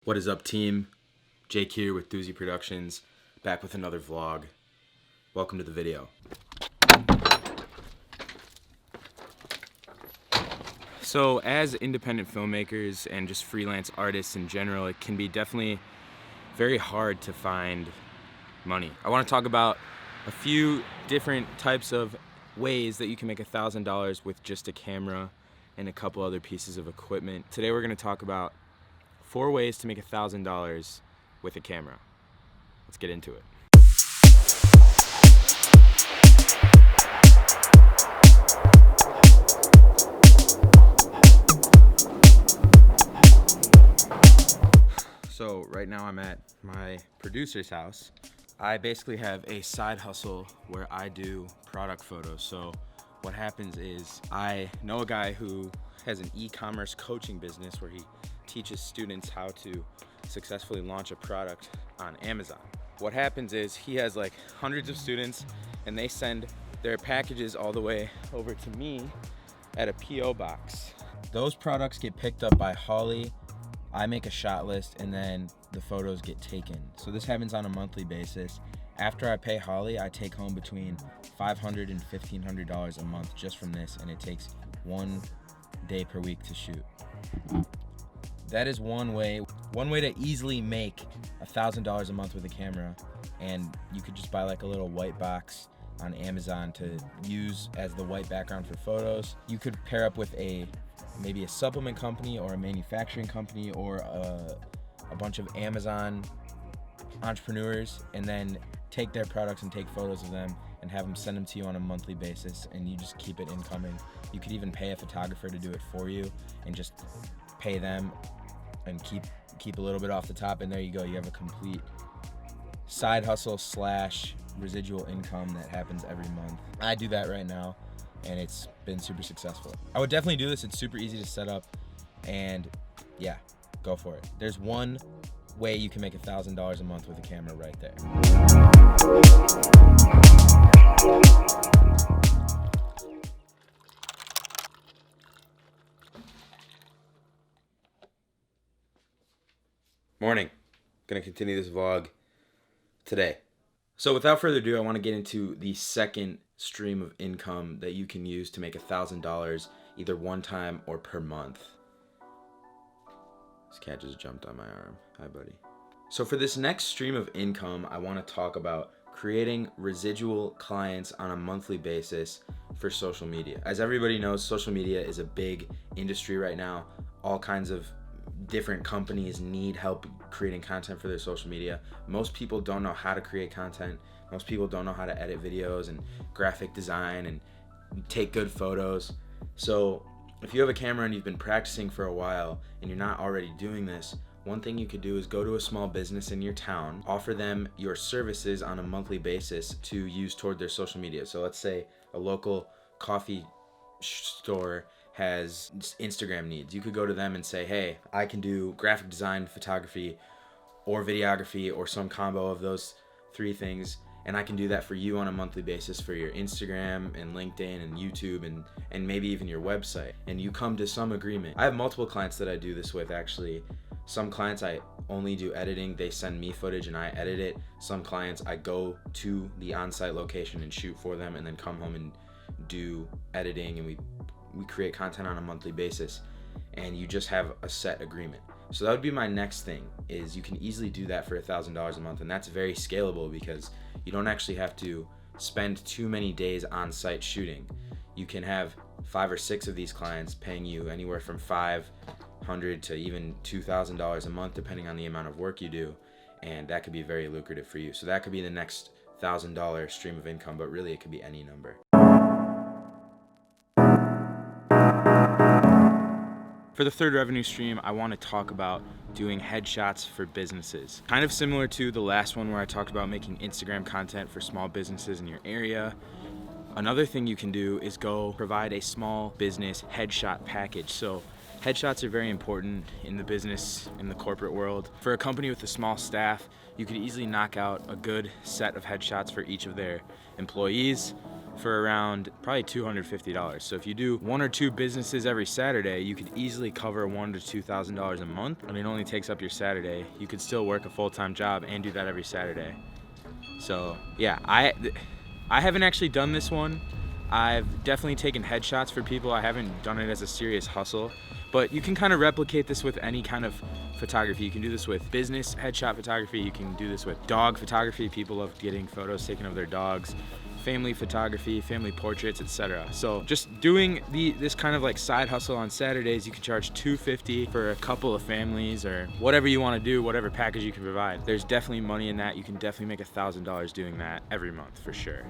What is up, team? Jake here with Doozy Productions, back with another vlog. Welcome to the video. So as independent filmmakers and just freelance artists in general, it can be definitely very hard to find money. I want to talk about a few different types of ways that you can make $1,000 with just a camera and a couple other pieces of equipment. Today we're going to talk about 4 ways to make $1,000 with a camera. Let's get into it. So right now I'm at my producer's house. I basically have a side hustle where I do product photos. So what happens is I know a guy who has an e-commerce coaching business where he teaches students how to successfully launch a product on Amazon. What happens is he has like hundreds of students and they send their packages all the way over to me at a PO box. Those products get picked up by Holly. I make a shot list and then the photos get taken. So this happens on a monthly basis. After I pay Holly, I take home between $500 and $1,500 a month just from this, and it takes 1 day per week to shoot. That is one way to easily make $1,000 a month with a camera, and you could just buy like a little white box on Amazon to use as the white background for photos. You could pair up with maybe a supplement company or a manufacturing company or a bunch of Amazon entrepreneurs, and then take their products and take photos of them and have them send them to you on a monthly basis, and you just keep it incoming. You could even pay a photographer to do it for you and just pay them and keep a little bit off the top, and there you go. You have a complete side hustle / residual income that happens every month. I do that right now, and it's been super successful. I would definitely do this. It's super easy to set up, and yeah, go for it. There's one way you can make $1,000 a month with a camera right there. Morning. Gonna continue this vlog today. So without further ado, I want to get into the second stream of income that you can use to make $1,000 either one time or per month. This cat just jumped on my arm. Hi, buddy. So for this next stream of income, I want to talk about creating residual clients on a monthly basis for social media. As everybody knows, social media is a big industry right now. All kinds of different companies need help creating content for their social media. Most people don't know how to create content. Most people don't know how to edit videos and graphic design and take good photos. So if you have a camera and you've been practicing for a while and you're not already doing this, one thing you could do is go to a small business in your town, offer them your services on a monthly basis to use toward their social media. So let's say a local coffee store has Instagram needs. You could go to them and say, hey, I can do graphic design, photography, or videography, or some combo of those 3 things, and I can do that for you on a monthly basis for your Instagram and LinkedIn and YouTube and maybe even your website. And you come to some agreement. I have multiple clients that I do this with, actually. Some clients I only do editing. They send me footage and I edit it. Some clients I go to the on-site location and shoot for them and then come home and do editing, and we create content on a monthly basis, and you just have a set agreement. So that would be my next thing, is you can easily do that for $1,000 a month, and that's very scalable because you don't actually have to spend too many days on site shooting. You can have 5 or 6 of these clients paying you anywhere from $500 to even $2,000 a month, depending on the amount of work you do, and that could be very lucrative for you. So that could be the next $1,000 stream of income, but really it could be any number. For the third revenue stream, I want to talk about doing headshots for businesses. Kind of similar to the last one where I talked about making Instagram content for small businesses in your area. Another thing you can do is go provide a small business headshot package. So headshots are very important in the business, in the corporate world. For a company with a small staff, you could easily knock out a good set of headshots for each of their employees. for around probably $250. So if you do 1 or 2 businesses every Saturday, you could easily cover $1,000 to $2,000 a month. I mean, it only takes up your Saturday. You could still work a full-time job and do that every Saturday. So yeah, I haven't actually done this one. I've definitely taken headshots for people. I haven't done it as a serious hustle, but you can kind of replicate this with any kind of photography. You can do this with business headshot photography. You can do this with dog photography. People love getting photos taken of their dogs. Family photography, family portraits, etc. So just doing this kind of like side hustle on Saturdays, you can charge $250 for a couple of families or whatever you want to do, whatever package you can provide. There's definitely money in that. You can definitely make $1,000 doing that every month for sure.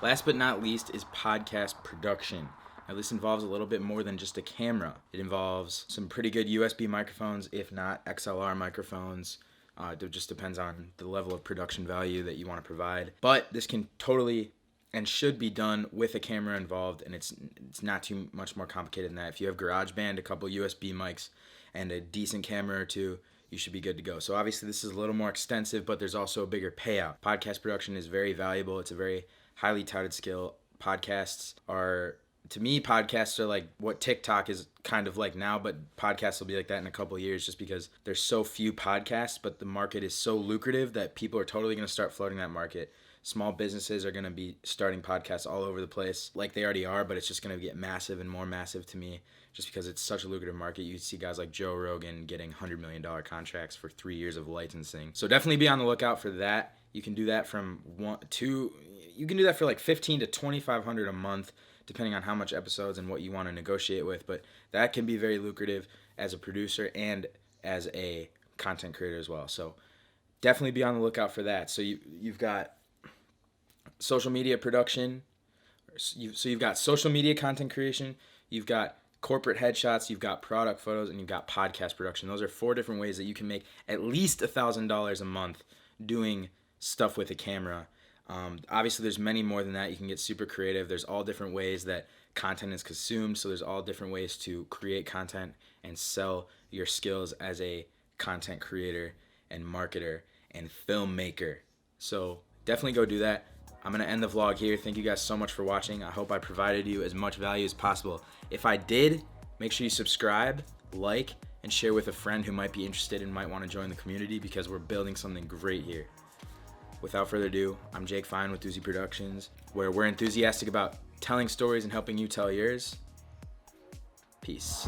Last but not least is podcast production. Now this involves a little bit more than just a camera. It involves some pretty good USB microphones, if not XLR microphones. It just depends on the level of production value that you want to provide. But this can totally and should be done with a camera involved, and it's not too much more complicated than that. If you have GarageBand, a couple USB mics, and a decent camera or two, you should be good to go. So obviously this is a little more extensive, but there's also a bigger payout. Podcast production is very valuable. It's a very highly touted skill. To me, podcasts are like what TikTok is kind of like now, but podcasts will be like that in a couple of years just because there's so few podcasts, but the market is so lucrative that people are totally going to start flooding that market. Small businesses are going to be starting podcasts all over the place like they already are, but it's just going to get massive and more massive to me just because it's such a lucrative market. You see guys like Joe Rogan getting $100 million contracts for 3 years of licensing. So definitely be on the lookout for that. You can do that you can do that for like $1,500 to $2,500 a month, depending on how much episodes and what you want to negotiate with. But that can be very lucrative as a producer and as a content creator as well. So definitely be on the lookout for that. So you've got social media production. You've got social media content creation. You've got corporate headshots. You've got product photos, and you've got podcast production. Those are 4 different ways that you can make at least $1,000 a month doing stuff with a camera. Obviously, there's many more than that. You can get super creative. There's all different ways that content is consumed. So there's all different ways to create content and sell your skills as a content creator and marketer and filmmaker. So definitely go do that. I'm going to end the vlog here. Thank you guys so much for watching. I hope I provided you as much value as possible. If I did, make sure you subscribe, like, and share with a friend who might be interested and might want to join the community because we're building something great here. Without further ado, I'm Jake Fine with Doozy Productions, where we're enthusiastic about telling stories and helping you tell yours. Peace.